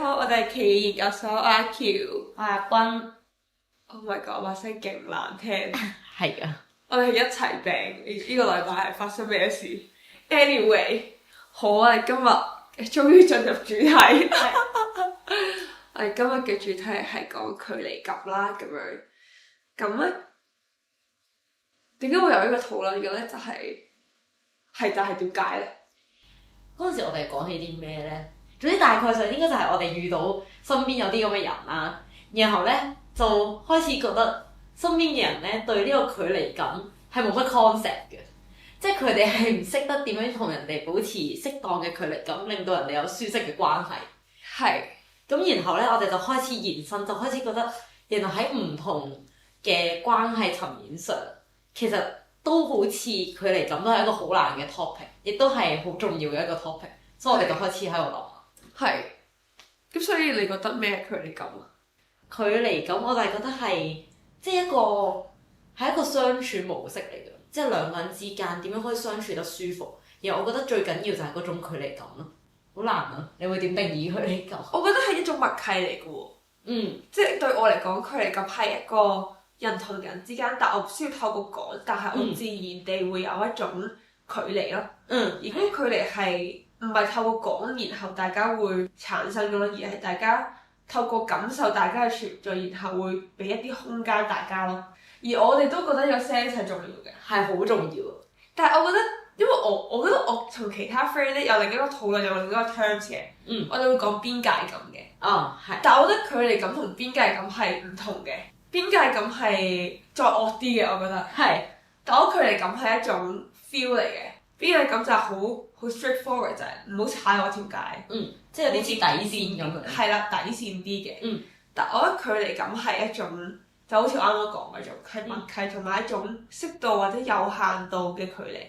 好，我哋係奇異研究所，我阿喬，我係阿君， Oh my god，我把聲勁難聽。係㗎。我哋係一齊病，呢個禮拜係發生咩事 ？Anyway，好啊，我哋今日終於進入主題。我哋今日嘅主題係講距離感啦，咁樣。咁咧，點解會有呢個討論嘅咧？就係點解咧？嗰陣時我哋講起啲咩咧？總之大概上應該就係我哋遇到身邊有啲咁嘅人啦，然後咧就開始覺得身邊嘅人咧對呢個距離感係冇乜 concept 嘅，即係佢哋係唔識得點樣同人哋保持適當嘅距離感，令到人哋有舒適嘅關係。係。咁然後咧，我哋就開始延伸，就開始覺得原來喺唔同嘅關係層面上，其實都好似距離感都係一個好難嘅 topic， 亦都係好重要嘅一個 topic， 所以我哋就開始喺度諗。係。咁所以你覺得咩距離感啊？距離感我就係覺得係即係一個相處模式嚟嘅，即係兩個人之間點樣可以相處得舒服。而我覺得最緊要就係嗰種距離感咯，好難啊！你會點定義距離感？我覺得係一種默契嚟嘅喎。即係對我嚟講，距離感係一個人同人之間，但我唔需要透過講，但係我自然地會有一種距離咯。而嗰個距離係唔係透過講，然後大家會產生嘅咯，而係大家透過感受大家嘅存在，然後會俾一啲空間大家咯。而我哋都覺得有 sense 係重要嘅，係好重要。但係我覺得，因為我覺得我同其他 friend 咧有另一個討論，有另一個 terms 嘅，我哋會講邊界感嘅。係。但係我覺得距離感同邊界感係唔同嘅，邊界感係再惡啲嘅，我覺得。係。但我覺得距離感係一種 feel 嚟嘅，邊界感就係好 straightforward， 就係唔好踩我條界。即係有啲似底線咁樣。係啦，底線啲嘅。但我覺得距離感係一種，就好似我啱啱講嗰種，係默契同埋一種適度或者有限度嘅距離。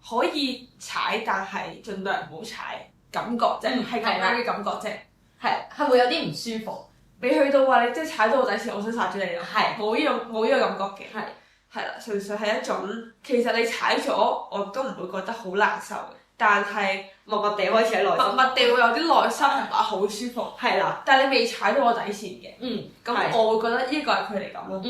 可以踩，但係盡量唔好踩，感覺啫，係咁樣嘅感覺啫。係會有啲唔舒服，未去到話你即係踩到我底線，我想殺咗你咯。冇呢個感覺嘅。係啦，純粹係一種，其實你踩咗我都唔會覺得好難受嘅，但係默默地開始喺內心，默默地會有啲內心唔係好舒服。係啦，但係你未踩到我底線嘅。咁我會覺得呢個係距離感咯。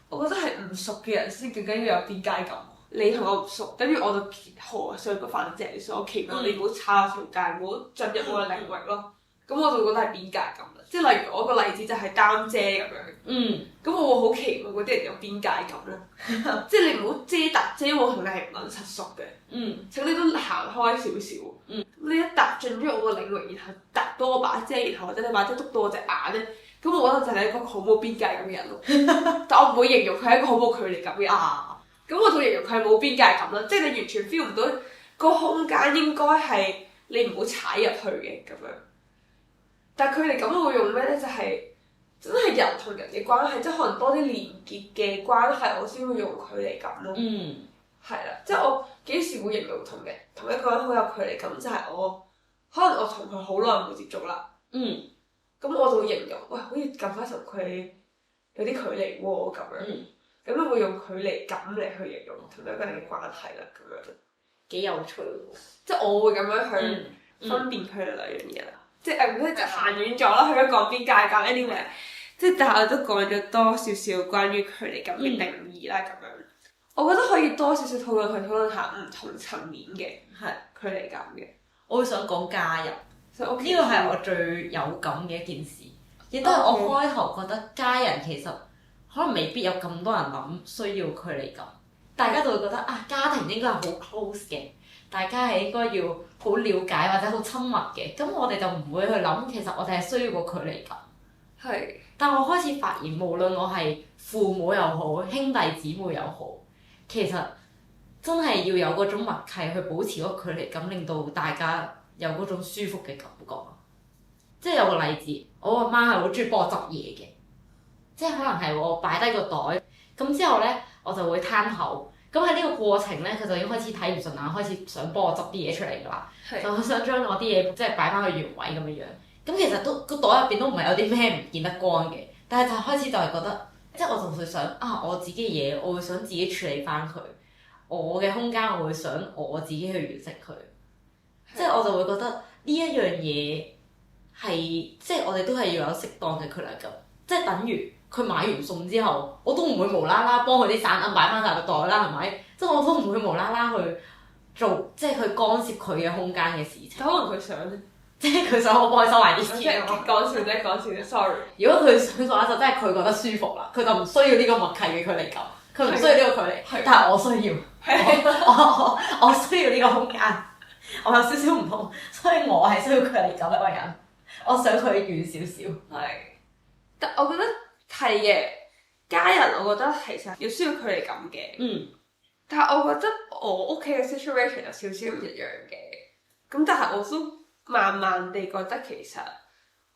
我覺得係唔熟嘅人先更加要有邊界感。你同我唔熟，跟住我就好想不反正，所以我期望你唔好踩我條界，唔好進入我嘅領域咯。咁我就覺得係邊界感啦。即係例如我個例子就係擔遮咁樣。咁我會好期望嗰啲人有邊界感咯。即係你唔好遮搭遮，我同你係唔撚實熟嘅。請你都行開少少。你一踏進咗我個領域，然後踏多我把遮，然後或者你把遮篤到我隻眼咧，咁我覺得就係一個好冇邊界感嘅人咯。但我唔會形容佢係一個好冇距離感嘅人。咁我就形容佢係冇邊界感啦，即係你完全 feel 唔到個空間應該係你唔好踩入去嘅咁樣。但係距離感我會用咩咧？就係真係人同人嘅關係，即係可能多啲連結嘅關係，我先會用距離感咯。係啦，即係我幾時會形容同一個人好有距離感，就係可能我同佢好耐冇接觸啦。咁我就會形容，喂，好似近排同佢有啲距離喎咁樣。咁你會用距離感嚟去形容同一個人嘅關係啦，咁樣幾有趣喎！即係我會咁樣去分辨佢哋兩樣嘢啦。即係唔知就行遠咗啦，去咗講邊界感 anyway。即係但係我都講咗多少少關於距離感嘅定義啦，咁樣。我覺得可以多少少討論下唔同層面嘅距離感嘅。我會想講家人，呢個係我最有感嘅一件事，亦都係我開頭覺得家人其實可能未必有咁多人諗需要距離感，大家就會覺得啊，家庭應該係好 close 嘅，大家係應該要好了解或者好親密嘅，咁我哋就唔會去諗其實我哋係需要個距離感。但我開始發現，無論我係父母又好，兄弟姊妹又好，其實真係要有嗰種默契去保持嗰個距離感，令到大家有嗰種舒服嘅感覺。即係有個例子，我阿媽係好中意幫我執嘢嘅。即係可能係我擺低個袋，咁之後咧我就會攤後，咁喺呢個過程咧佢就已經開始睇唔順眼，開始想幫我執啲嘢出嚟㗎啦，就想將我啲嘢即係擺翻去原位咁樣樣。咁其實都個袋入邊都唔係有啲咩唔見得光嘅，但係就開始就係覺得，即係我就會想啊，我自己嘅嘢我會想自己處理翻佢，我嘅空間我會想我自己去完成佢，即係我就會覺得呢一樣嘢係即係我哋都係要有適當嘅距離感，即係等於佢買完餸之後，我都唔會無啦啦幫佢啲散銀擺翻晒個袋啦，係咪？即係我都唔會無啦啦去做，即係去干涉佢嘅空間嘅事情。可能佢想咧，即係佢想我幫佢收埋啲錢。講笑啫，sorry。如果佢想嘅話，就真係佢覺得舒服啦，佢就唔需要呢個默契嘅距離感，佢唔需要呢個距離，但係我需要，我需要呢個空間，我有少少唔同，所以我係需要距離感一個人，我想佢遠少少。係，但我覺得係嘅，家人我覺得其實要需要距離感嘅。但係我覺得我屋企嘅 situation 有少少唔一樣嘅，咁但係我都慢慢地覺得其實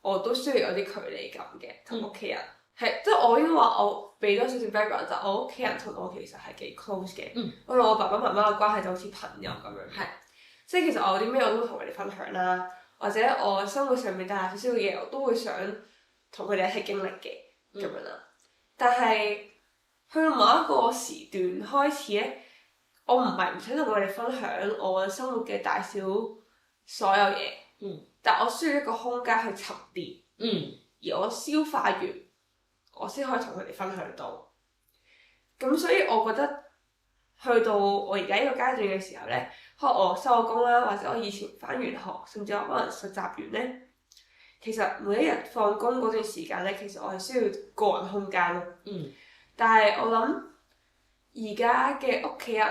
我都需要有啲距離感嘅同屋企人，係即係我應該話我俾多少少 background 就我屋企人同我其實係幾 close 嘅，我同我爸爸媽媽嘅關係就好似朋友咁樣，係即係其實我有啲咩我都會同佢哋分享啦，或者我生活上面大大小小嘅嘢我都會想同佢哋一齊經歷嘅咁樣啦。但係去到某一個時段開始咧，我唔係唔想同佢哋分享我生活嘅大小所有嘢，但我需要一個空間去沉澱，而我消化完，我先可以同佢哋分享到。咁所以我覺得去到我而家呢個階段嘅時候咧，可能我收咗工啦，或者我以前返完學，甚至我可能實習完咧，其實每一日放工嗰段時間咧，其實我係需要個人空間咯。但係我諗而家嘅屋企人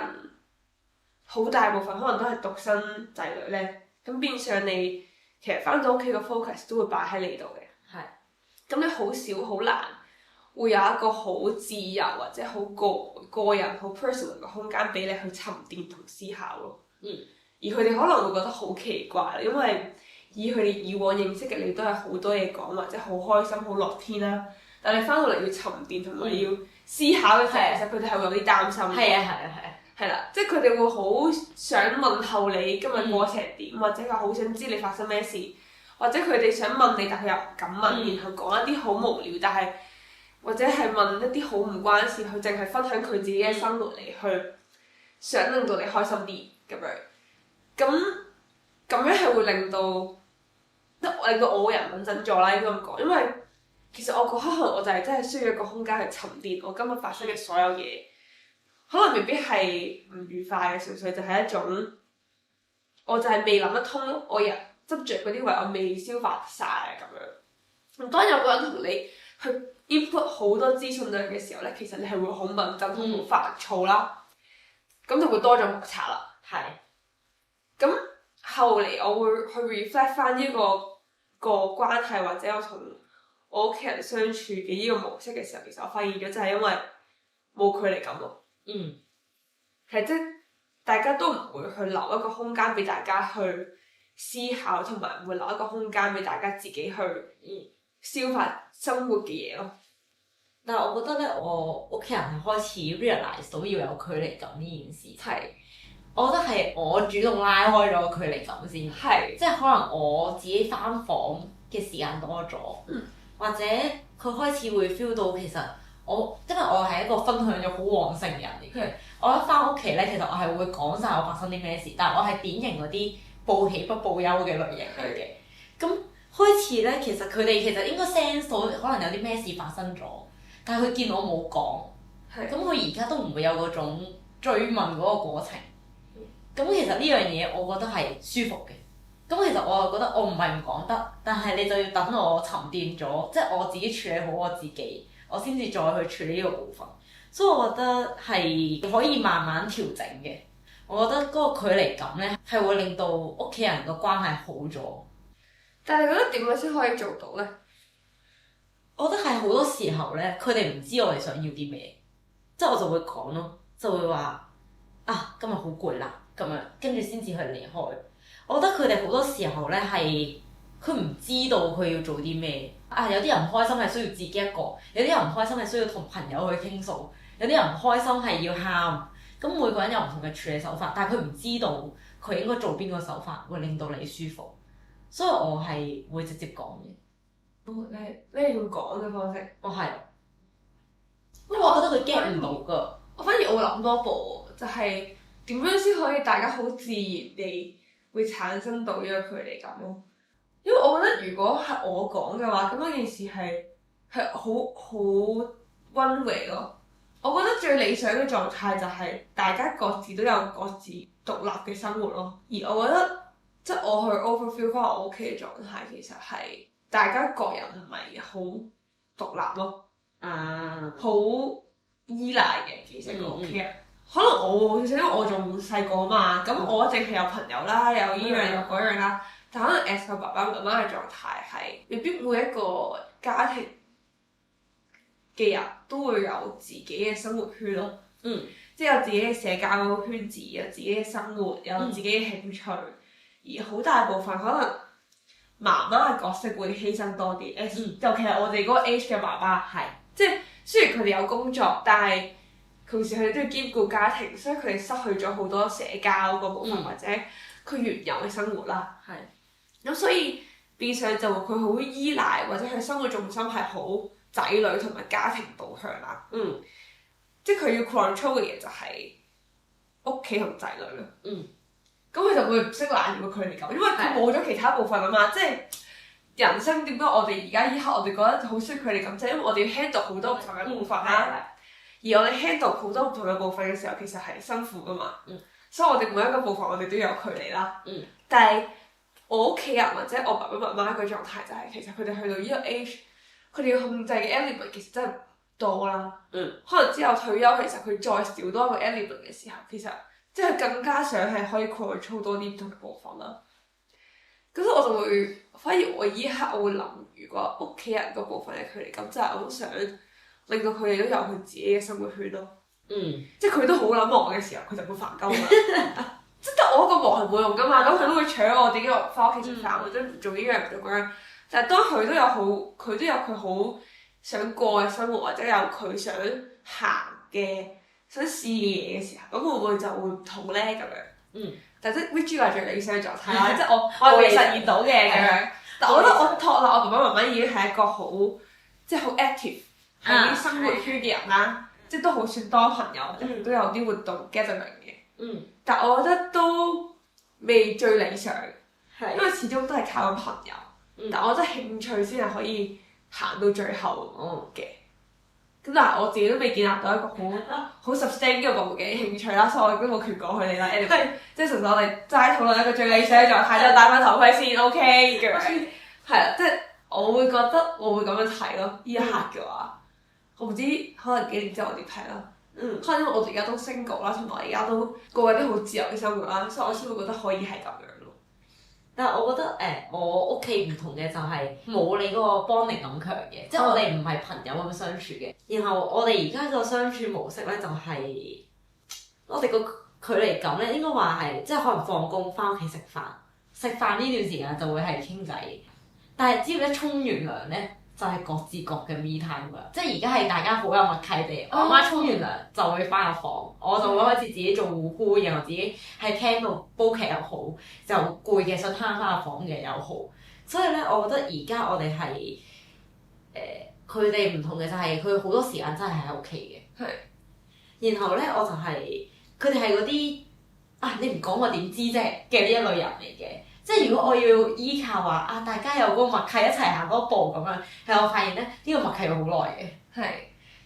好大部分可能都係獨生仔女咧，咁變相你其實返到屋企個 focus 都會擺喺你度嘅。係。咁你好少好難會有一個好自由或者好個人好 personal 嘅空間俾你去沉澱同思考咯。而佢哋可能會覺得好奇怪，因為以佢哋以往認識嘅你都係好多嘢講或者好開心好樂天啦，但係翻到嚟要沉澱同埋要思考嘅時候，其實佢哋係會有啲擔心。係啦，即係佢哋會好想問候你今日過程點，或者佢好想知你發生咩事，或者佢哋想問你，但佢又唔敢問，然後講一啲好無聊，但係或者係問一啲好唔關事，佢淨係分享佢自己嘅生活嚟去想令到你開心啲咁樣。咁樣係會令到我人穩陣咗啦，應該咁講，因為其實我嗰刻可能我就係真係需要一個空間去沉澱我今日發生嘅所有嘢，可能未必係唔愉快嘅，純粹就係一種我就係未諗得通，我人執着嗰啲位我未消化晒咁樣。咁當有個人同你去 input 好多資訊量嘅時候咧，其實你係會好敏感同好煩躁啦，咁就會多咗摩擦啦。咁後嚟我會去 reflect 翻呢個關係，或者我同我屋企人相處嘅呢個模式嘅時候，其實我發現咗就係因為冇距離感咯。係即係大家都唔會去留一個空間俾大家去思考，同埋唔會留一個空間俾大家自己去消化生活嘅嘢咯。但係我覺得咧，我屋企人係開始 realize 到要有距離感呢件事。我覺得係我主動拉開咗個距離感先，即係可能我自己返房嘅時間多咗，或者佢開始會 feel 到其實因為我係一個分享欲好旺盛嘅人嚟嘅，我一返屋企咧，其實我係會講晒我發生啲咩事，但係我係典型嗰啲報喜不報憂嘅類型嚟嘅。咁開始咧，其實佢哋其實應該 sense 到可能有啲咩事發生咗，但係佢見我冇講，咁佢而家都唔會有嗰種追問嗰個過程。咁其實呢樣嘢我覺得係舒服嘅。咁其實我又覺得我唔係唔講得，但係你就要等我沉澱咗，即係我自己處理好我自己，我先至再去處理呢個部分。所以我覺得係可以慢慢調整嘅。我覺得嗰個距離感咧係會令到屋企人個關係好咗。但係你覺得點樣先可以做到咧？我覺得係好多時候咧，佢哋唔知我哋想要啲咩，即係我就會講咯，就會話啊今日好攰啦。咁樣，跟住先至去離開。我覺得佢哋好多時候咧係，佢唔知道佢要做啲咩。有啲人唔開心係需要自己一個，有啲人唔開心係需要同朋友去傾訴，有啲人唔開心係要喊。咁每個人有唔同嘅處理手法，但係佢唔知道佢應該做邊個手法會令到你舒服。所以我係會直接講嘅。你係用講嘅方式？我係，因為我覺得佢 get 唔到㗎。我反而我會諗多步，就係點樣先可以大家好自然地會產生到呢個距離感咯？因為我覺得如果係我講嘅話，咁嗰件事係好溫和咯。我覺得最理想嘅狀態就係大家各自都有各自獨立嘅生活咯。而我覺得即係我去 overfeel 翻我屋企嘅狀態，其實係大家各人唔係好獨立咯，好依賴嘅。其實個屋企人，可能我因為我仲細個嘛，咁我淨係有朋友啦，有依樣有嗰樣啦。但可能 as 個爸爸媽媽嘅狀態係未必每一個家庭嘅人都會有自己嘅生活圈咯，即係有自己嘅社交圈子，有自己嘅生活，有自己嘅興趣，而好大部分可能媽媽嘅角色會犧牲多啲，尤其係我哋嗰個 age 嘅爸爸，即係雖然佢哋有工作，但係同時佢哋都要兼顧家庭，所以佢哋失去咗好多社交嗰部分，或者佢原有嘅生活啦。咁所以變相就佢好依賴，或者佢生活重心係好仔女同埋家庭導向啦。即係佢要 control 嘅嘢就係屋企同仔女咯。咁佢就會唔識拿捏個距離感，因為佢冇咗其他部分啊嘛。即係人生點解我哋而家依刻我哋覺得好需要距離感，就係因為我哋要 handle 好多唔同嘅部分啦。而我哋 handle 好多唔同嘅部分嘅時候，其實係辛苦噶嘛。所以我哋每一個部分我哋都有距離啦。但係我屋企人或者我爸爸媽媽嘅狀態就係，其實佢哋去到呢個 age，佢哋要控制嘅 element 其實真係唔多啦。可能之後退休，其實佢再少多一個 element 嘅時候，其實即係更加想係可以 control 多啲唔同嘅部分啦。咁所以我就會，反而我依一刻我會諗，如果屋企人嗰部分嘅距離感，真係我好想令到佢哋都有佢自己嘅生活圈咯。即係佢都好撚忙嘅時候，佢就會煩鳩啦。即係得我一個忙係冇用噶嘛，咁佢都會搶我點解翻屋企食飯或者唔做呢樣唔做嗰樣。但係當佢都有佢好想過嘅生活，或者有佢想行嘅想試嘅嘢嘅時候，咁會唔會就會唔同咧咁樣？但係即係 which 係最理想嘅狀態啦，即係我未實現到嘅咁樣。但我覺得我託賴我爸爸媽媽已經係一個好即係好 active 喺啲生活圈嘅人啦，即係都好算多朋友，即係都有啲活動 gathering 嘅。但我覺得都未最理想，因為始終都係靠緊朋友。但我覺得興趣先係可以行到最後嘅。咁但係我自己都未建立到一個好 sustainable 嘅興趣啦，所以我都冇權講佢哋啦。即係純粹我哋齋討論一個最理想嘅狀態，就戴翻頭盔先 OK 嘅。係啦，即係我會覺得我會咁樣睇咯。呢一刻嘅話，我唔知可能幾年之後我點睇啦。可能因為我哋而家都 single 啦，同埋我而家都過緊啲好自由嘅生活啦，所以我先會覺得可以係咁樣咯。但係我覺得我屋企唔同嘅就係冇你嗰個 bonding 咁強嘅，即係我哋唔係朋友咁相處嘅。然後我哋而家個相處模式咧就係我哋個距離感咧，應該話係即係可能放工翻屋企食飯呢段時間就會係傾偈，但係只要一沖完涼咧，就係各自各嘅 me time 㗎，即係而家係大家好有默契地，我媽沖完涼就會翻入房，我就會開始自己做護膚，然後自己喺廳度煲劇又好，就攰嘅想攤翻入房嘅又好，所以咧我覺得而家我哋係佢哋唔同嘅就係佢好多時間真係喺屋企嘅，然後咧我就係佢哋係嗰啲你唔講我點知啫嘅呢一類人嚟嘅。即係如果我要依靠話大家有嗰個默契一齊行嗰步咁樣，係我發現咧呢個默契要好耐嘅。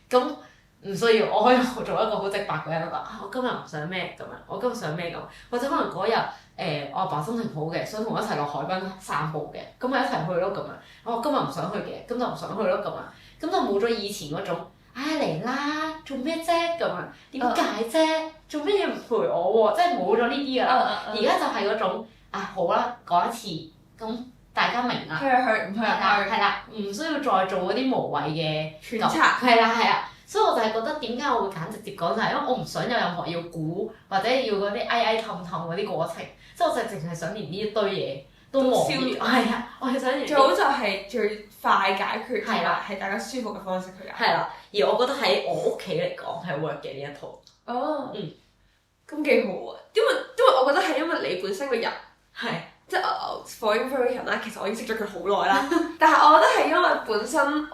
咁唔需要，我可以做一個好直白嘅人話我今日唔想咩咁樣，我今日想咩咁，或者可能嗰日我阿爸心情好嘅，想同我一齊落海濱散步嘅，咁咪一齊去咯咁樣。我今日唔想去嘅，咁就唔想去咯咁樣，咁就冇咗以前嗰種嚟啦，做咩啫咁樣？點解啫？做咩嘢唔陪我喎？即係冇咗呢啲㗎啦。而家就係嗰種。好啦，講一次，咁大家明啦。去唔去係啦，唔需要再做嗰啲無謂嘅揣測。係啦，所以我就係覺得點解我會揀直接講就係因為我唔想有任何要估或者要嗰啲氹嗰啲過程，即係我就淨係想連呢一堆嘢都消滅。係啊，我係想連。最好就係最快解決同埋係大家舒服嘅方式去解決。係啦，而我覺得喺我屋企嚟講係 work 嘅呢一套。咁幾好啊！因為我覺得係因為你本身個人。即係for information 啦，其實我已經識咗佢好耐啦。但係我覺得係因為本身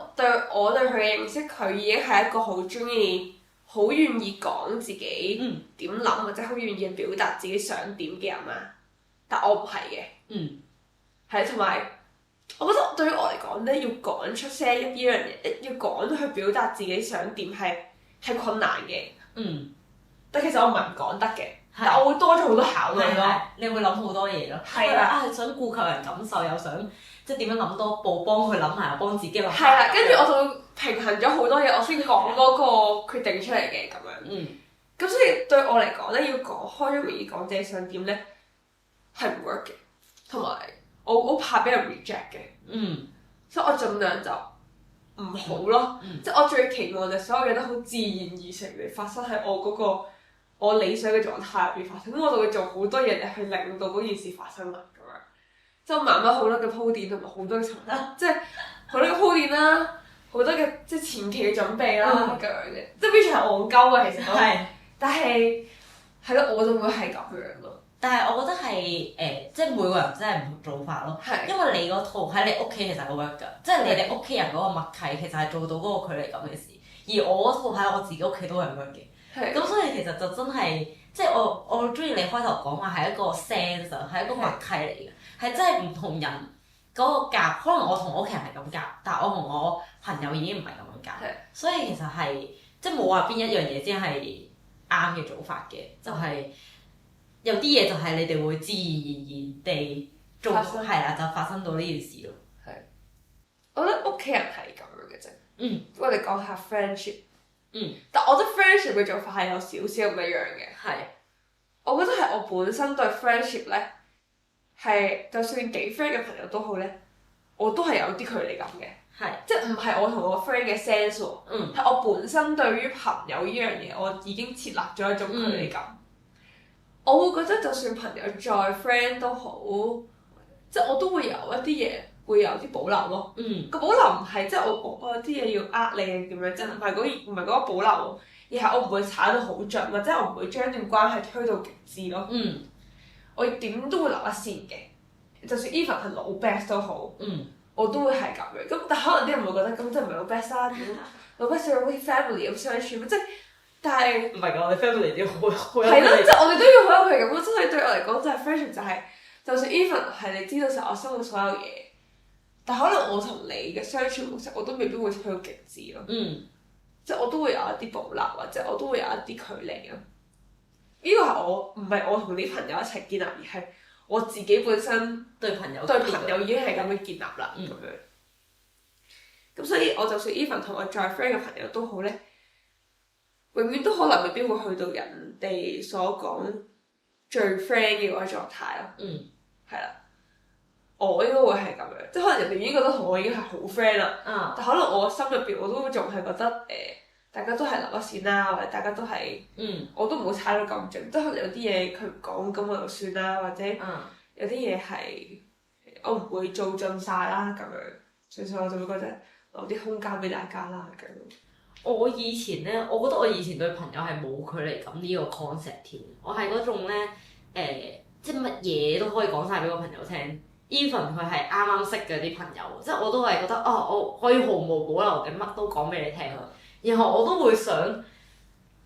我對佢嘅認識，佢已經係一個好中意、好願意講自己點諗，或者好願意表達自己想點嘅人啦。但我唔係嘅。係同埋我覺得對於我嚟講咧，要講出聲呢樣嘢，要講去表達自己想點係困難嘅。但其實我唔係唔講得嘅，但我會多咗好多考慮咯。你會諗好多嘢咯。係啦，想顧及人感受，又想即係點樣諗多步，幫佢諗埋，又幫自己諗。係啦，跟住我就會平衡咗好多嘢，我先講嗰個決定出嚟嘅咁樣。咁所以對我嚟講咧，要講開咗面講自己想點咧，係唔 work 嘅，同埋我好怕俾人 reject 嘅。所以我盡量就唔好咯。即係我最期望就所有嘢都好自然而成地發生喺我嗰個我理想嘅狀態入邊發生，咁我就會做好多嘢嚟去令到嗰件事發生啦咁樣。即係慢慢好多嘅鋪墊同埋好多嘅層，即係好多嘅鋪墊啦，好多嘅即係前期嘅準備啦咁樣嘅，即係完全係戇鳩嘅其實都。但係係咯，我就會係咁樣咯。但係我覺得係即係每個人真係唔同做法咯。因為你嗰套喺你屋企其實好 work 㗎，即係你哋屋企人嗰個默契其實係做到嗰個距離感嘅事，而我嗰套喺我自己屋企都係 work 嘅。咁所以其實就真係即係我中意你開頭講話係一個 sense，係一個默契嚟嘅，係真係唔同人嗰個夾。可能我同我屋企人係咁夾，但係我同我朋友已經唔係咁樣夾。所以其實係即係冇話邊一樣嘢先係啱嘅做法嘅，就係有啲嘢就係你哋會自然而然地做，係啦，就發生到呢件事咯。我覺得屋企人係咁樣嘅啫。我哋講下 friendship。但我覺得 friendship 嘅做法係有少少唔一樣嘅。我覺得係我本身對 friendship 咧，係就算幾 friend 嘅朋友都好咧，我都係有啲距離感嘅。即係唔係我同我 friend 嘅 sense 喎，係我本身對於朋友呢樣嘢，我已經設立咗一種距離感。我會覺得就算朋友再 friend 都好，即係我都會有一啲嘢會有啲保留咯。個保留唔係即係我有啲嘢要呃你定點樣，即係唔係嗰個保留，而係我唔會踩到好盡，或者我唔會將段關係推到極致咯。我點都會留一線嘅，就算 even 係老 best 都好，我都會係咁樣。咁但可能啲人會覺得咁即係唔係老 best 啦？老 best 要好似 family 咁相處，即係但係唔係㗎，我哋 family 都好有係咯，即係我哋都要好有佢咁咯。所以對我嚟講，就係 friendship 就係，就算 even 係你知道晒我生活所有嘢，但可能我同你嘅相處模式我都未必會去到極致咯。即係我都會有一啲保留，或者我都會有一啲距離咯。呢個係我唔係我同啲朋友一齊建立，而係我自己本身對朋友已經係咁樣建立啦咁樣。咁所以我就算 even 同我再 friend 嘅朋友都好咧，永遠都可能未必會去到人哋所講最 friend 嘅嗰個狀態咯。係啦，我應該會係咁樣，即係可能人哋已經覺得同我已經係好 friend 啦。但可能我心入邊我都仲係覺得大家都係留一線啦，或者大家都係我都唔會踩到咁盡。即係可能有啲嘢佢唔講咁我就算啦，或者有啲嘢係我唔會做盡晒啦咁樣。所以我就會覺得留啲空間俾大家啦咁。我以前咧，我覺得我以前對朋友係冇距離感呢個 concept 添。我係嗰種咧即係乜嘢都可以講晒俾個朋友聽。even 佢係啱啱識嘅啲朋友，即係我都係覺得我可以毫無保留嘅乜都講俾你聽。然後我都會想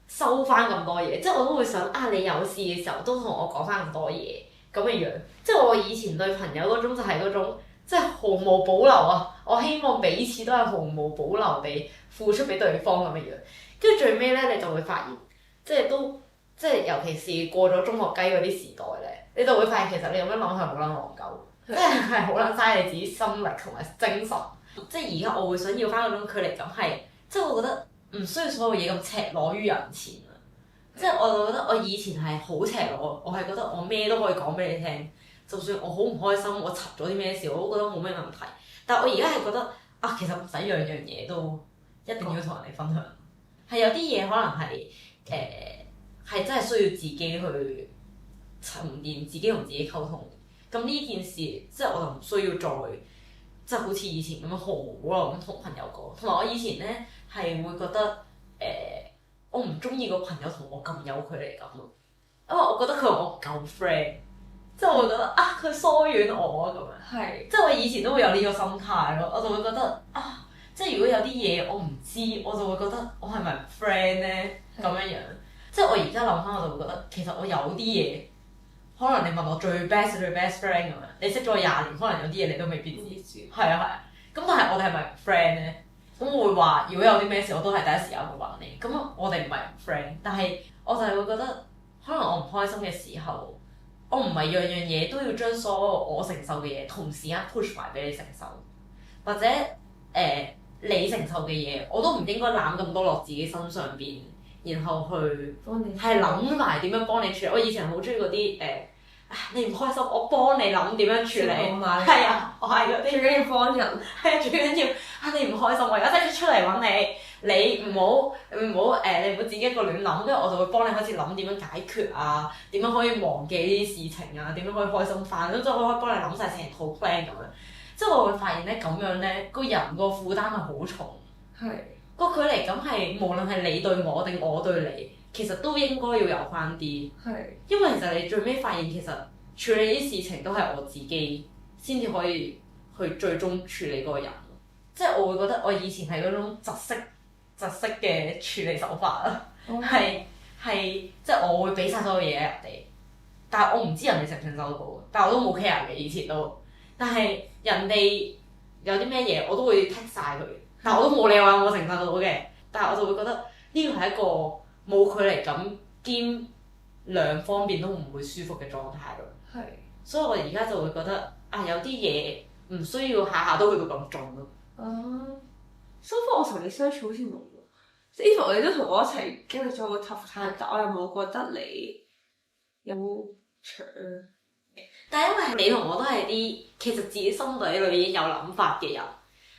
收翻咁多嘢，即係我都會想你有事嘅時候都同我講翻咁多嘢咁嘅樣。即係我以前對朋友嗰種就係嗰種即係毫無保留啊！我希望彼此都係毫無保留地付出俾對方咁嘅樣。跟住最尾咧，你就會發現，即係尤其是過咗中學雞嗰啲時代咧，你就會發現其實你咁樣諗係好撚戇鳩，即係好撚嘥你自己心力同埋精神。即係而家我會想要翻嗰種距離感係，即係我覺得唔需要所有嘢咁赤裸於人前啊！即係我就覺得我以前係好赤裸，我係覺得我咩都可以講俾你聽，就算我好唔開心，我插咗啲咩事，我都覺得冇咩問題。但係我而家係覺得其實唔使樣樣嘢都一定要同人哋分享，係有啲嘢可能係係真係需要自己去沉澱，自己同自己溝通。咁呢件事即係我就唔需要再即係好似以前咁樣毫無保留咁同朋友講。同埋我以前咧係會覺得我唔中意個朋友同我咁有距離感咯，因為我覺得佢同我唔夠 friend，即係我會覺得佢疏遠我咁樣。即係我以前都會有呢個心態咯，我就會覺得即係如果有啲嘢我唔知，我就會覺得我係咪唔 friend 咧咁樣樣。即係我而家諗翻我就會覺得其實我有啲嘢可能你問我最 best 最 best friend 咁樣，你識咗我20年，可能有啲嘢你都未必知。係啊。咁但係我哋係咪 friend 咧？咁我會話，如果有啲咩事，我都係第一時間會話你。咁我哋唔係 friend，但係我就係會覺得，可能我唔開心嘅時候，我唔係樣樣嘢都要將所有我承受嘅嘢同時間 push 埋俾你承受，或者你承受嘅嘢，我都唔應該攬咁多落自己身上邊，然後去係諗埋點樣幫你處理。我以前好中意嗰啲你唔開心，我幫你諗點樣處理。係啊，我係嗰啲。最緊要幫人。係啊，最緊要你唔開心，我而家即刻出嚟揾你，你唔好你唔好自己一個亂諗，跟住我就會幫你開始諗點樣解決啊，點樣可以忘記呢啲事情啊，點樣可以開心翻，咁即係我可以幫你諗晒成套 plan 咁樣。即係我會發現咧，咁樣咧個人個負擔係好重。係。個距離感係無論係你對我定我對你，其實都應該要有翻啲。係。因為其實你最尾發現，其實處理啲事情都係我自己先至可以去最終處理嗰個人。即係我會覺得我以前係嗰種窒息嘅處理手法啦，係即係我會俾晒所有嘢人哋，但係我唔知人哋承唔承受到，但係我都冇 care 嘅以前都。但係人哋有啲咩嘢我都會剔晒佢，但係我都冇理由我承受到嘅。但係我就會覺得呢個係一個冇距離感兼兩方面都唔會舒服嘅狀態咯。係。所以我而家就會覺得有啲嘢唔需要下下都去到咁盡咯。so far 我同你相處好似冇喎，即係 even 你都同我一齊經歷咗個 tough time，但我又冇覺得你有搶。但係因為你同我都係啲其實自己心底裏已經有諗法嘅人，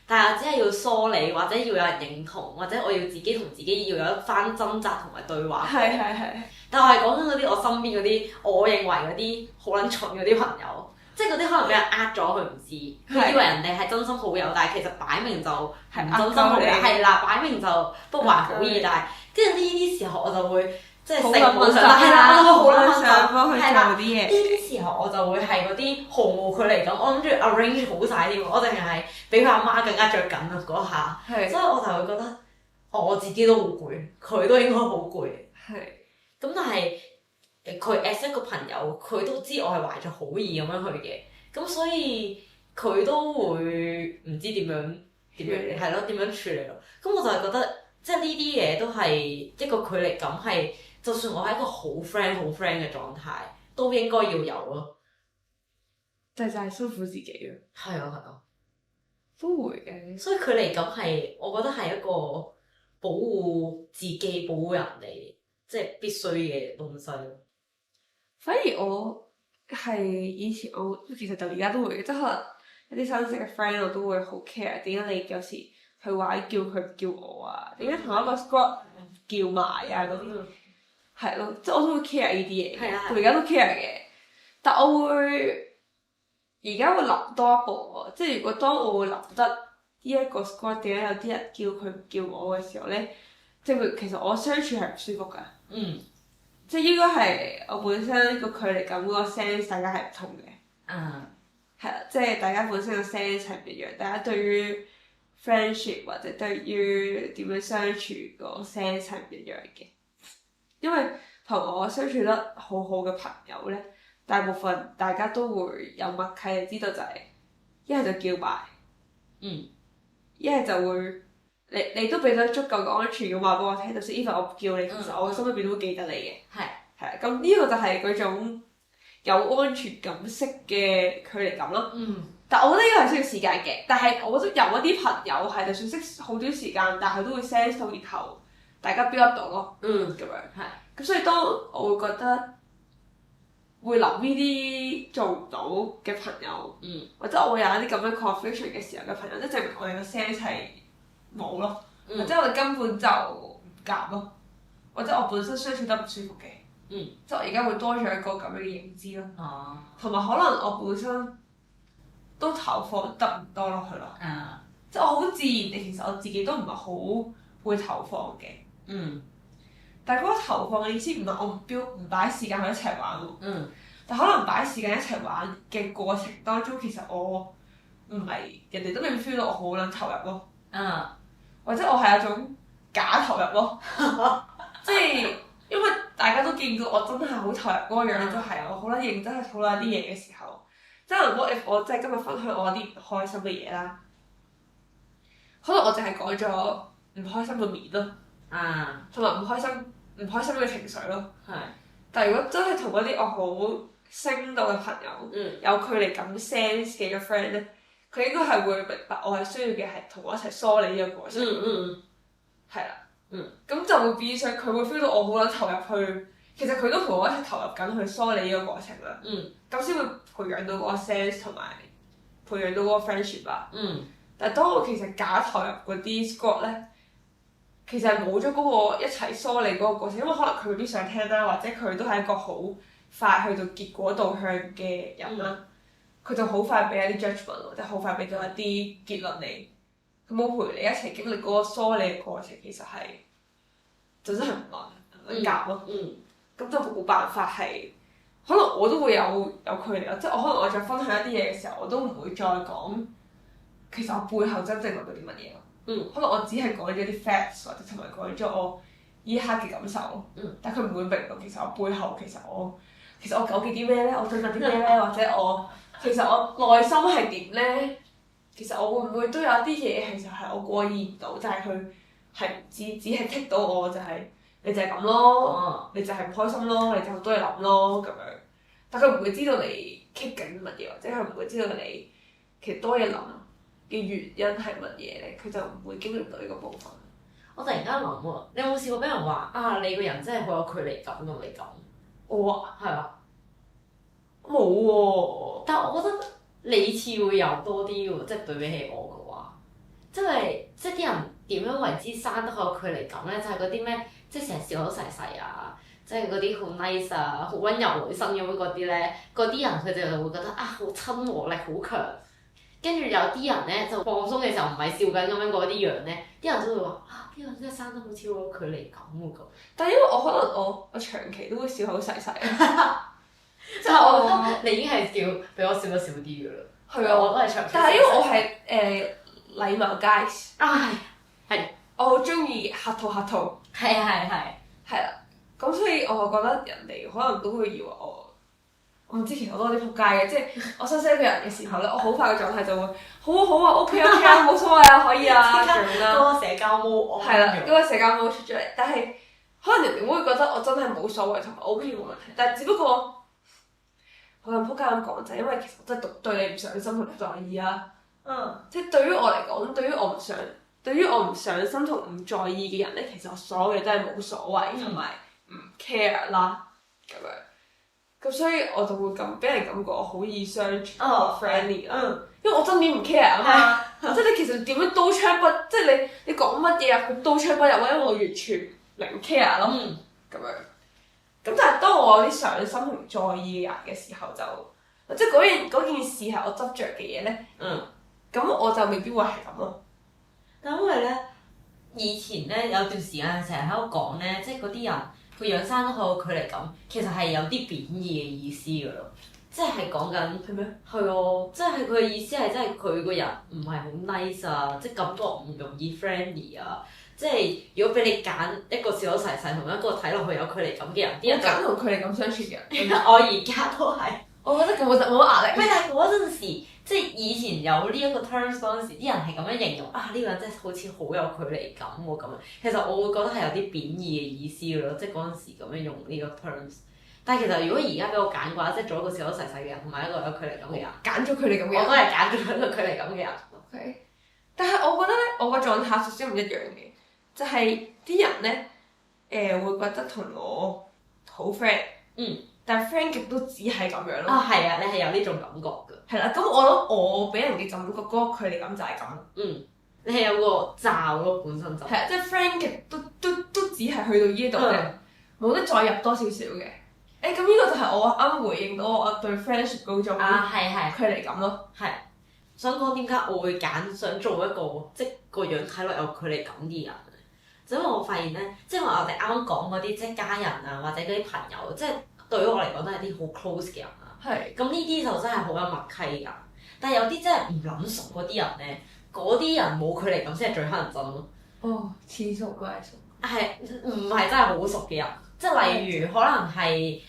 但係只係要梳理或者要有人認同，或者我要自己同自己要有一番掙扎同埋對話。係。但我係講緊嗰啲我身邊嗰啲，我認為嗰啲好撚蠢嗰啲朋友。即係嗰啲可能俾人呃咗，佢唔知，佢以為人哋係真心好友，但係其實擺明就唔真心好友，係啦，擺明就不懷好意，但係跟住呢啲時候我就會即係成本上係啦，我好撚想幫佢做啲嘢。呢啲時候我就會係嗰啲毫無距離感，我諗住 arrange 好晒添，我淨係比佢阿媽更加着緊啊嗰下，所以我就會覺得我自己都好攰，佢都應該好攰。係。咁但係。佢 as 一個朋友，佢都知我係懷著好意咁樣去嘅，咁所以佢都會唔知點樣係咯，點樣處理咯。咁我就係覺得，即係呢啲嘢都係一個距離感，係就算我係一個好 friend 嘅狀態，都應該要有咯。就係辛苦自己咯。係啊。都會嘅。所以距離感係，我覺得係一個保護自己、保護人哋，即係必須嘅東西。反而我係以前我其實就而家都會，即係可能一啲新識嘅 friend 我都會好 care 點解你有時去玩叫佢唔叫我啊？點解同一個 squad 叫埋啊嗰啲？係咯，即係我都會 care 呢啲嘢。係啊。我而家都 care 嘅，但我會而家會諗多一步喎。即係如果當我會諗得呢一個 squad 點解有啲人叫佢唔叫我嘅時候咧，即係其實我相處係唔舒服㗎。即係應該係我本身個距離感嗰個 sense 大家係唔同嘅。係啦，即係大家本身個 sense 係唔一樣，大家對於 friendship 或者對於點樣相處個 sense 係唔一樣嘅。因為同我相處得好好嘅朋友咧，大部分大家都會有默契，知道就係一係就叫埋，一係就會。你都俾咗足夠嘅安全感話俾我聽，就算 even 我唔叫你，其實我心裏邊都會記得你嘅。係咁呢個就係嗰種有安全感式嘅距離感咯。但我覺得呢個係需要時間嘅。但係我覺得有一啲朋友係就算識好短時間，但係佢都會 sense 到，然後大家 build up 到咯。咁樣咁所以當我會覺得會諗呢啲做唔到嘅朋友，或者我會有一啲咁樣 confusion 嘅時候嘅朋友，即係證明我哋個 sense 係冇咯，或者我哋根本就唔夾咯，或者我本身相處得唔舒服嘅，即係我而家會多咗一個咁樣嘅認知咯，同埋可能我本身都投放得唔多落去咯，即係我好自然地，其實我自己都唔係好會投放嘅，但係嗰個投放嘅意思唔係我唔擺時間去一齊玩喎，但可能擺時間一齊玩嘅過程當中，其實我唔係人哋都未必 feel 到我好撚投入咯。或者我係一種假投入咯，即係因為大家都見見到我真係好投入嗰個樣，就係我好撚認真去討論一啲嘢嘅時候，即係如果我即係今日分享我啲唔開心嘅嘢啦，可能我淨係講咗唔開心嘅面咯，同埋唔開心嘅情緒咯。但係如果真係同嗰啲我好升到嘅朋友，有距離感 sense 嘅個 friend 咧，佢應該係會明白我係需要嘅係同我一齊梳理呢個過程。係啦。咁就會變相佢會 feel 到我好撚投入去，其實佢都同我一齊投入緊去梳理呢個過程啦。咁先會培養到嗰個 sense 同埋培養到嗰個 friendship 啦。但係當我其實假投入嗰啲 squad 咧，其實係冇咗嗰個一齊梳理嗰個過程，因為可能佢未必想聽啦，或者佢都係一個好快去到結果導向嘅人啦。佢就好快俾一啲 judgment 或者好快俾到一啲結論你。佢冇陪你一齊經歷嗰個梳理嘅過程，其實係就真係唔夾咯。咁就冇辦法係，可能我都會有距離咯。即係我可能我再分享一啲嘢嘅時候，我都唔會再講其實我背後真正諗到啲乜嘢咯。可能我只係講咗啲 facts 或者同埋講咗我依一刻嘅感受。但佢唔會明到其實我背後其實我糾結啲咩咧？我最近啲咩咧？或者其實我內心係點咧？其實我會唔會都有啲嘢其實係我過意唔到，就係佢係唔知，只係剔到我就係你就係咁咯，你就係唔開心咯，你就好多嘢諗咯咁樣。但佢唔會知道你棘緊乜嘢，或者佢唔會知道你其實多嘢諗嘅原因係乜嘢咧，佢就唔會經歷到呢個部分。我突然間諗喎，你有冇試過俾人話你個人真係好有距離感同你講？我係啊，冇喎。但係我覺得你似會有多啲喎，即係對比起我嘅話，即係啲人點樣為之生得好有距離感咧？就係嗰啲咩，即係成日笑口噬噬啊，即係嗰啲好 nice 啊、好溫柔女生咁樣嗰啲咧，嗰啲人佢哋就會覺得好親和力好強。跟住有啲人咧就放鬆嘅時候唔係笑緊咁樣嗰啲樣咧，啲人都會話呢個真係生得好似好有距離感喎咁。但係因為我可能我長期都會笑口噬噬，即係我覺得你已經係笑比我笑得少啲㗎啦。係啊，我都係長期。但係因為我係禮貌 guys。係。我好中意客套。係。係啦，咁所以我覺得人哋可能都會以為我唔知，其實我都有啲仆街嘅，即係我新識一個人嘅時候咧，我好快嘅狀態就會好啊 OK 啊冇所謂啊可以啊咁啦。嗰個社交模係啦，嗰個社交模出咗嚟，但係可能人哋會覺得我真係冇所謂同埋 OK 冇問題，但係只不過我咁仆街咁講就係因為其實我真係對你唔上心同唔在意啊。即係對於我嚟講，對於我唔上心同唔在意嘅人咧，其實我所有嘢都係冇所謂同埋唔 care 啦咁樣。咁所以我就會俾人感覺我好易相處，friendly 啦。因為我真係唔 care 啊嘛，即係你其實點樣刀槍不，即係你講乜嘢啊，佢刀槍不入啊，因為我完全零 care 咯，咁樣。咁但係當我有啲上心同在意嘅人嘅時候就，即係嗰件事係我執着嘅嘢咧，咁我就未必會係咁咯。但因為咧，以前咧有段時間成日喺度講咧，即係嗰啲人。佢樣生得好有距離感，其實係有啲貶義嘅意思㗎咯，即係講緊係咩？係喎，即係佢嘅意思係真係佢個人唔係好 nice 啊，即係感覺唔容易 friendly 啊，即係如果俾你揀一個笑口噬噬同一個睇落去有距離感嘅人，啲人揀同距離感相處嘅人。我而家都係，我覺得冇乜壓力。咩？但係嗰陣時，即係以前有呢一個 terms 嗰陣時，啲人係咁樣形容呢個人真係好似好有距離感喎咁樣。其實我會覺得係有啲貶義嘅意思㗎咯，即係嗰陣時咁樣用呢個 terms。但係其實如果而家俾我揀嘅話，即係做一個笑口噬噬嘅人同埋一個有距離感嘅人，揀咗距離感嘅人，我都係揀咗一個距離感嘅人。OK。但係我覺得咧，我個狀態少少唔一樣嘅，就係啲人咧會覺得同我好 friend。但係 friend 極都只係咁樣咯。係啊，你係有呢種感覺㗎。係啦，咁我諗我俾人嘅感覺嗰個距離感就係咁。你係有個罩咯，本身就係啊，即係 friend 極都只係去到呢度嘅，冇得再入多少少嘅。咁呢個就係我啱回應到我對 friendship 嗰種距離感咯。係。想講點解我會揀想做一個即係個樣睇落有距離感嘅人？就因為我發現咧，即係話我哋啱啱講嗰啲即係家人啊，或者嗰啲朋友，即係對於我嚟講都係啲好 close 嘅人啊。係。咁呢啲就真係好有默契㗎。但係有啲真係唔撚熟嗰啲人咧，嗰啲人冇距離感先係最乞人憎咯。似熟都係熟。係唔係真係好熟嘅人？即係例如可能係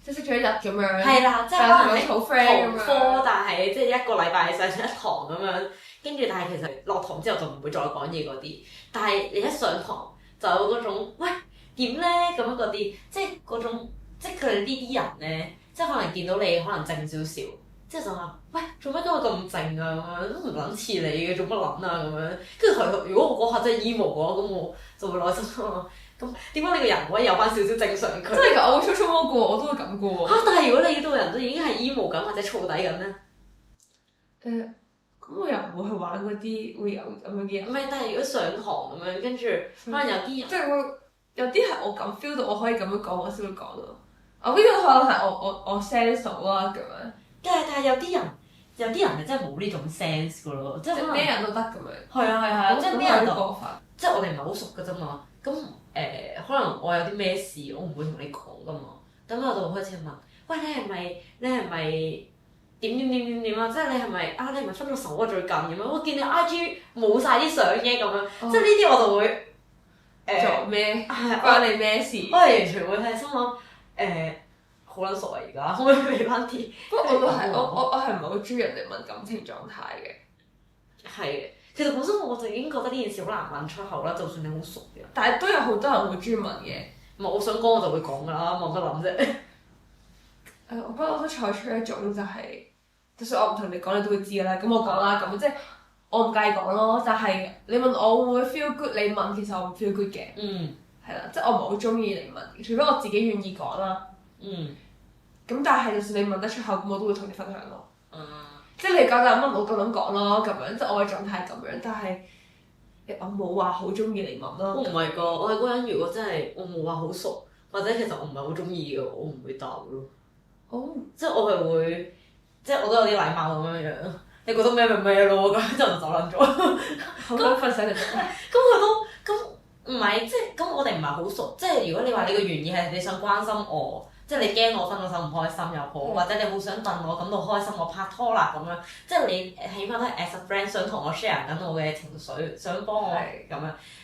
即係識咗一日咁樣。係啦，即係可能係好 friend 同科，但係即係一個禮拜上一堂咁樣，跟住但係其實落堂之後就唔會再講嘢嗰啲。但係你一上堂就有嗰種喂點咧咁樣嗰啲，即係嗰種即係佢哋呢啲人咧，即係可能見到你可能靜少少，即係就話喂做乜今日咁靜啊咁樣，都唔撚似你嘅做乜撚啊咁樣。跟住佢如果我嗰下真係 emo 嘅話，咁我就會內心啊咁點解你個人可以有翻少少正常佢？真係㗎，我會粗粗摸過，我都會咁嘅喎。但係如果你到人都已經係 emo 緊或者燥底緊咧？咁我又唔會去玩嗰啲會有咁樣嘅人。唔係，但係如果上堂咁樣，跟住可能有啲人，即係會有啲係我咁 feel 到我可以咁樣講，我先會講咯。我呢個可能係我 sense 到啦咁樣。但係有啲人係真係冇呢種 sense 噶咯，即係可能咩人都得咁樣。係啊，即係咩人都過分。即係我哋唔係好熟噶啫嘛。咁可能我有啲咩事，我唔會同你講噶嘛。咁我就開始問：喂，你係咪？點啊！即係你係咪啊？你係咪分咗手啊？最近咁樣，我見你 IG 冇晒啲相嘅咁樣，即係呢啲我就會做咩？關你咩事？我係完全會係心諗好撚熟啊！而家可唔可以俾翻啲？不過我都係我係唔係好中意人哋問感情狀態嘅。係嘅，其實本身我就已經覺得呢件事好難問出口啦，就算你好熟嘅。但係都有好多人會中意問嘅。唔係我想講我就會講㗎啦，問乜諗啫？我不過我都採取一種就係。就算我唔同你講，你都會知㗎啦。咁我講啦，咁即係我唔介意講咯。但係你問我會唔會 feel good？你問其實我唔 feel good 嘅。嗯。係啦，即係我唔係好中意你問，除非我自己願意講啦。嗯。咁但係就算你問得出口，咁我都會同你分享咯。嗯。即係你夠膽問我夠膽講咯，咁樣即係我嘅狀態係咁樣。但係我冇話好中意你問咯。我唔係㗎，我係嗰個人。如果真係我冇話好熟，或者其實我唔係好中意嘅，我唔會答咯。哦。即係我係會。即係我都有啲禮貌咁樣樣，你覺得咩咪咩咯，咁就走撚咗。好想分享你。咁佢都唔係，即係咁我哋唔係好熟。即係如果你話你個原意係你想關心我，即係你驚我分咗手唔開心又好，或者你好想戥我感到開心，我拍拖啦咁樣，即係你起碼都係 as a friend 想同我 share 緊我嘅情緒，想幫我咁樣。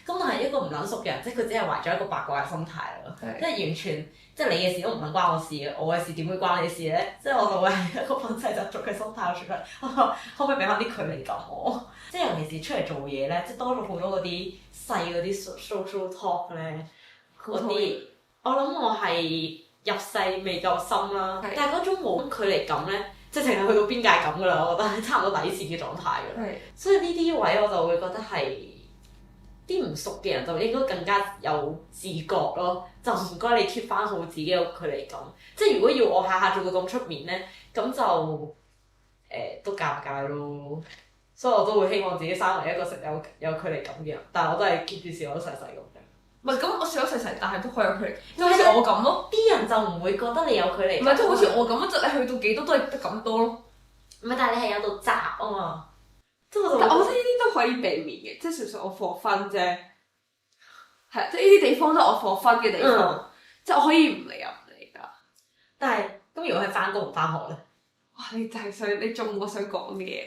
咁但係一個唔撚熟嘅人，即係佢只係懷咗一個八卦嘅心態咯，即係完全。即係你嘅事都唔能關我事嘅，我嘅事點會關你事咧？即係我就會係一個憤世嫉俗嘅心態出嚟，可唔可以俾翻啲距離感我？即係尤其是出嚟做嘢咧，即係多咗好多嗰啲細嗰啲 social talk 咧，嗰啲我諗我係入世未夠深啦，但係嗰種冇距離感咧，即係淨係去到邊界感㗎啦，我覺得係差唔多底線嘅狀態㗎啦。所以呢啲位我就會覺得係。啲唔熟嘅人就應該更加有自覺咯，就唔該你 keep 翻好自己嘅距離感。即係如果要我下下做到咁出面咧，咁就都尷尬咯。所以我都會希望自己生為一個有距離感嘅人，但係我都係 keep 住笑口細細咁嘅。唔係咁，我笑口細細，但係都可以有距離。即係好似我咁咯，啲人就唔會覺得你有距離。唔係，即係好似我咁咯，就你去到幾多都係得咁多咯。唔係，但係你係有度窄啊嘛。但我覺得呢啲都可以避免嘅，即係純粹我課分啫。係，即係呢啲地方都係我課分嘅地方，即係我可以唔嚟又唔嚟㗎。但係咁，如果係翻工唔翻學咧？哇！你就係你中我想講嘅嘢，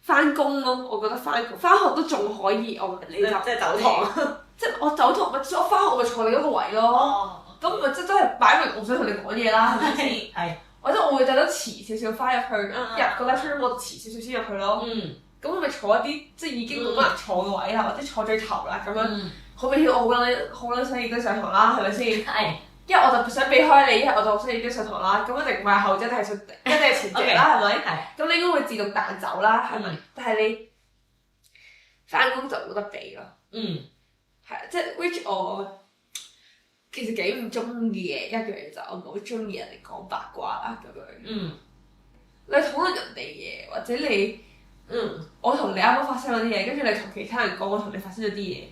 翻工咯，我覺得翻學都仲可以，我唔理就即係走堂。即係我走堂咪，我翻學咪坐你嗰個位咯。咁咪即係真係擺明我想同你講嘢啦，係咪先？係。或者我會特登遲少少翻入去，入個 lecture room 我遲少少先入去咯。咁我咪坐一啲即係已經冇乜人坐嘅位啦，或者坐最頭啦咁樣。好明顯我好撚想已經上堂啦，係咪先？係。一係我就想避開你，一係我就想已經上堂啦。咁一定唔係後者，一定係前者啦，係咪？係。咁你應該會自動彈走啦，係咪？但係你翻工就冇得避咯。係啊，即係 which 我其實幾唔中意嘅一樣嘢就我唔好中意人哋講八卦啦咁樣。你討論人哋嘢，或者你我同你啱啱發生咗啲嘢，跟住你同其他人講我同你發生咗啲嘢。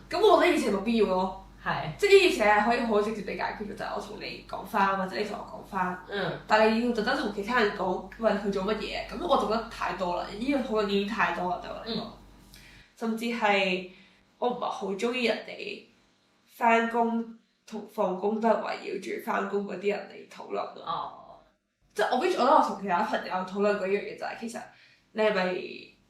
咁我覺得以前冇必要咯。係。即係呢件事係可以好直接地解決嘅，就係我同你講翻，或者你同我講翻。但係你要特登同其他人講，喂佢做乜嘢？咁我就覺得太多啦，呢個討論已經太多啦對我嚟講。甚至係我唔係好中意人哋翻工同放工都係圍繞住翻工嗰啲人嚟討論咯。即係我覺得我同其他朋友討論嗰樣嘢就係其實你係咪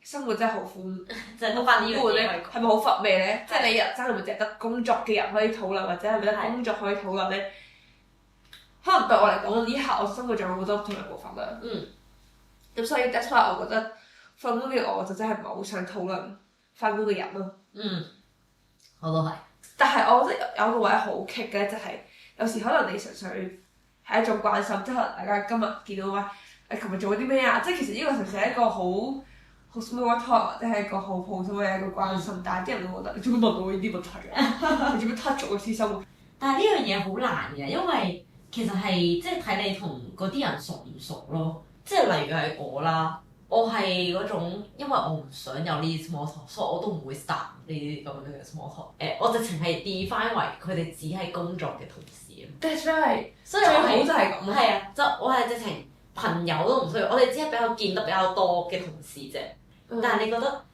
生活真係好寬，就係得翻呢樣嘢咧，係咪好乏味咧？即係你人生係咪淨係得工作嘅人可以討論，或者係咪得工作可以討論咧？可能對我嚟講，呢一刻我生活仲有好多唔同嘅部分啦。咁所以 that's why 我覺得返工嘅我就真係唔係好想討論返工嘅人咯。我都係。但係我覺得有個位好棘嘅就係、有時可能你純粹係一種關心，即係可能大家今日見到話誒琴日做咗啲咩啊，即係其實呢個純粹係一個好 small talk 或者係一個好普通嘅一個關心，但係啲人會覺得你做咩問我呢啲問題啊？你做咩 touch 我私生活？但係呢樣嘢好難嘅，因為其實係即係睇你同嗰啲人熟唔熟咯。即係例如係我啦，我係嗰種，因為我唔想有呢啲 small talk，所以我都唔會 start 呢啲咁樣嘅 small talk。我直情係 define 為佢哋只係工作嘅同事。That's right，所以我最好就係咁咯。係啊，就我係直情朋友都唔需要，我哋只係比較見得比較多嘅同事啫。但係你覺得，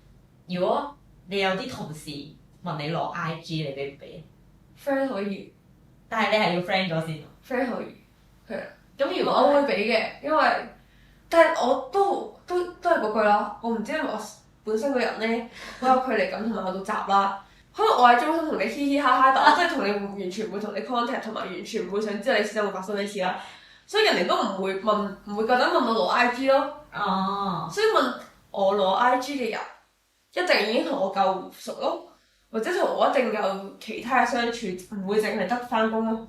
如果你有啲同事問你攞 IG，你俾唔俾？friend 可以，但係你係要 friend 咗先。friend 可以，係啊。咁如果我會俾嘅，因為但係我都係嗰句啦。我唔知因為我本身個人咧好有距離感同埋好多雜啦。可能我喺中心同你嘻嘻哈哈，但我真係同你完全唔會同你 contact，同埋完全唔會想知道你私生活發生咩事啦。所以人哋都唔會夠膽問我攞 IG 咯。所以問我攞 IG 嘅人，一定已經同我夠熟咯，或者同我一定有其他嘅相處，唔會淨係得返工咯。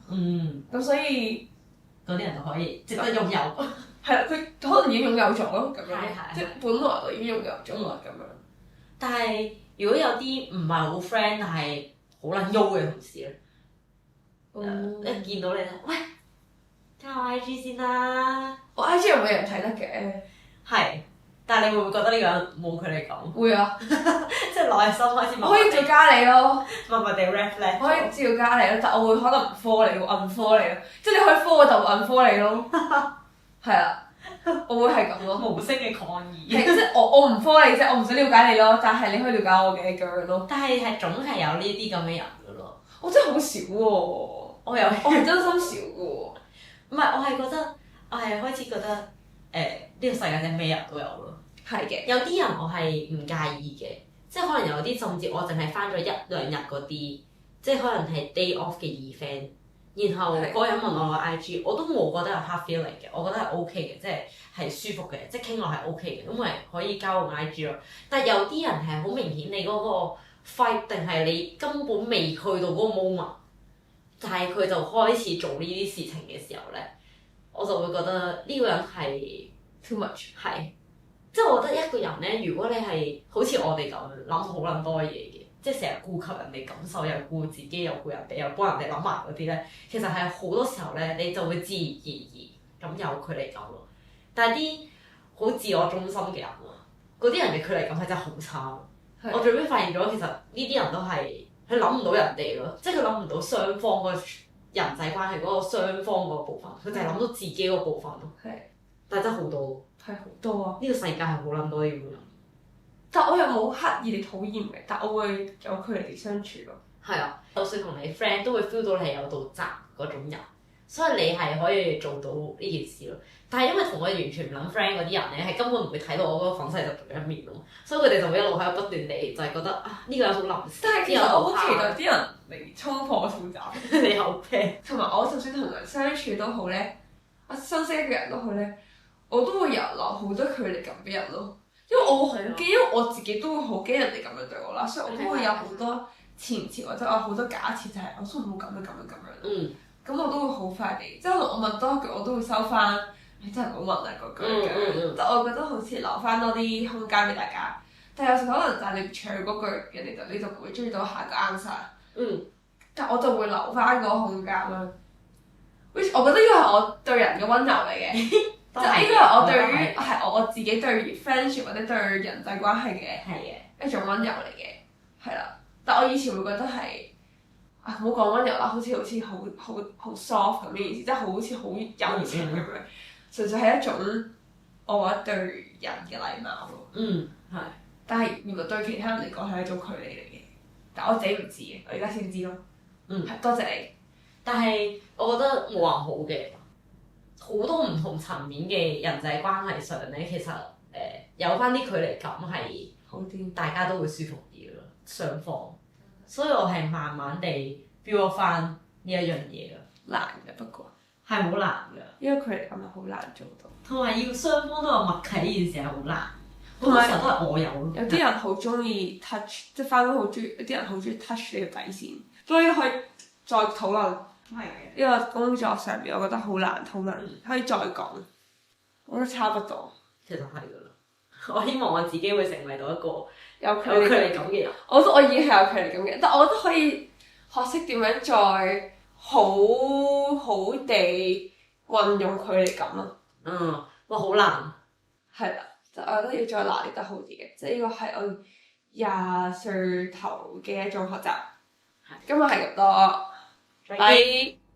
咁所以嗰啲人就可以值得擁有。係啦，佢可能已經擁有咗咯，咁樣即係本來就已經擁有咗啦，咁樣。但係如果有啲唔係好 friend，但係好撚喐嘅同事咧，一見到你咧，喂，加我 IG 先啦。我 IG 又冇人睇得嘅。係，但係你會唔會覺得呢個人冇佢哋講？會啊，即係內心開始。我可以照加你咯。默默地 reflect。可以照加你咯，但我會可能唔 follow 你，會 unfollow 你咯。即係你可以 follow 我就 unfollow 你咯。係啊，我會係咁咯。無聲嘅抗議。係即係我唔 follow 你啫，我唔想了解你咯，但係你可以了解我嘅咁樣咯。但係總係有呢啲咁嘅人噶咯。我真係好少喎。我係真心少嘅喎。唔係，我係覺得，我係開始覺得，呢個世界真係咩人都有咯。係嘅。有啲人我係唔介意嘅，即係可能有啲甚至我淨係返咗1-2日嗰啲，即係可能係 day off 嘅 event， 然後嗰人問我個 IG， 我都冇覺得有 hard feeling 嘅，我覺得係 OK 嘅，即係舒服嘅，即係傾落係 OK 嘅，因為可以交個 IG 咯。但係有啲人係好明顯你嗰個 fight 定係你根本未去到嗰個 moment， 但係佢就開始做呢啲事情嘅時候咧，我就會覺得呢個人係 too much。係。即係我覺得一個人咧，如果你係好似我哋咁諗好撚多嘢嘅，即係成日顧及人哋感受，又顧自己，又顧人哋，又幫人哋諗埋嗰啲咧，其實係好多時候咧，你就會自然而然咁有距離感咯。但係啲好自我中心嘅人喎，嗰啲人嘅距離感係真係好差。我最尾發現咗，其實呢啲人都係佢諗唔到人哋咯，即係佢諗唔到雙方個人際關係嗰個雙方嗰個部分，佢就係諗到自己嗰部分咯。但係真係好多。係好多啊！呢個世界係好撚多呢種人，但我又冇刻意地討厭嘅，但我會有距離地相處咯。係啊，就算同你 friend 都會 feel 到你係有道閘嗰種人，所以你係可以做到呢件事咯。但係因為同我完全唔諗 friend 嗰啲人咧，係根本唔會睇到我嗰個粉細就一面咯，所以佢哋就會一路喺度不斷地就係覺得啊呢個人好臨時。但係其實我好期待啲人嚟衝破道閘。你好驚。同埋我就算同人相處都好咧，我新識一個人都好咧。我都會留好多距離感俾人咯，因為我好驚，因為我自己都會好驚人哋咁樣對我啦，所以我都會有好多前設或者我好多假設，就係我都唔好咁樣。咁我都會好快地，即係可能我問多一句，我都會收翻，你真係唔好問啊嗰句嘅。但我覺得好似留翻多啲空間俾大家，但係有時可能就係你唱嗰句，人哋你就唔會追到下個 answer。但我就會留翻嗰個空間啦。which 我覺得呢個係我對人嘅溫柔嚟嘅。就呢個係我對於係我自己對 friendship 或者對人際關係嘅一種溫柔嚟嘅，係啦。但我以前會覺得係唔好講溫柔啦，好似好 soft 咁嘅意思，即係好似好友情咁樣，純粹係一種我覺得對人嘅禮貌咯。係。但係原來對其他人嚟講係一種距離嚟嘅，但我自己唔知嘅，我而家先知咯。係多謝你。但係我覺得冇人好嘅。好多唔同層面嘅人際關係上咧，其實有翻啲距離感係好啲，大家都會舒服啲咯，雙方。所以我係慢慢地 build 翻呢一樣嘢咯。難嘅不過係好難㗎，因為距離感係好難做到，同埋要雙方都有默契呢件事係好難。同埋好多時候都係我有咯。有啲人好中意 touch，即係翻工好中意，有啲人好中意 touch 你個底線，所以可以再討論。係嘅。呢個工作上面，我覺得好難討論，可以再講。我覺得差不多。其實係㗎啦。我希望我自己會成為到一個有距有距離感嘅人。我覺得我已經係有距離感嘅，但我覺得可以學識點樣再好好地運用距離感咯。哇，好難。係啦，就我覺得要再拿捏得好啲嘅，即係呢個係我20歲頭嘅一種學習。今日係咁多，拜。